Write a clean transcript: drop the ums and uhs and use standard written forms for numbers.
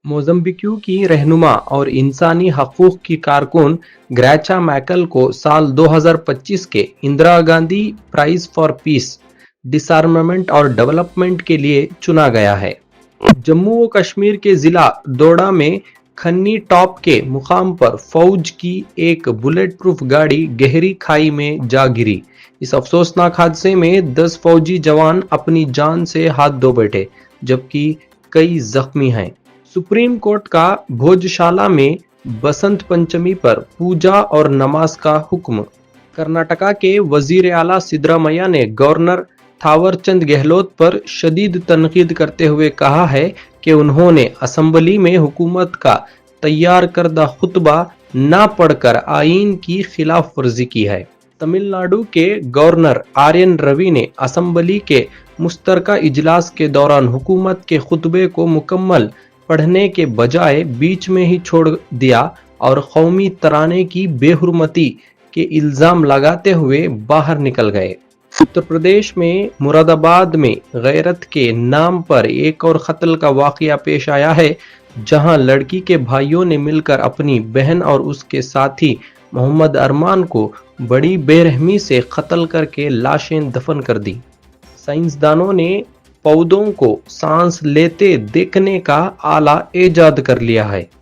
मोज़म्बिक्यू की रहनुमा और इंसानी हकूक़ की कारकुन ग्रैचा मैकल को साल 2025 के Indira Gandhi prize for piece, डिसआर्मामेंट और डेवलपमेंट के लिए चुना गया है। जम्मू व कश्मीर के जिला दोडा में खन्नी टॉप के मुकाम पर फौज की एक बुलेट प्रूफ गाड़ी गहरी खाई में जा गिरी। इस अफसोसनाक हादसे में 10 फौजी जवान अपनी जान से हाथ धो बैठे, जबकि कई जख्मी हैं। सुप्रीम कोर्ट का भोजशाला में बसंत पंचमी पर पूजा और नमाज का हुक्म। कर्नाटका के वजीर आला सिद्धरामैया ने गवर्नर थावरचंद गहलोत पर शदीद तनकीद करते हुए कहा है कि उन्होंने असेंबली में हुकूमत का तैयार करदा खुतबा ना पढ़कर आईन की खिलाफ वर्जी की है। तमिलनाडु के गवर्नर आर्यन रवि ने असेंबली के मुश्तरका इजलास के दौरान हुकूमत के खुतबे को मुकम्मल पढ़ने के बजाय बीच में ही छोड़ दिया और कौमी तराने की बेहुरमती के इल्जाम लगाते हुए बाहर निकल गए। उत्तर प्रदेश में मुरादाबाद में गैरत के नाम पर एक और कत्ल का वाकया पेश आया है, जहां लड़की के भाइयों ने मिलकर अपनी बहन और उसके साथी मोहम्मद अरमान को बड़ी बेरहमी से कत्ल करके लाशें दफन कर दी। साइंसदानों ने पौधों को सांस लेते देखने का आला ईजाद कर लिया है।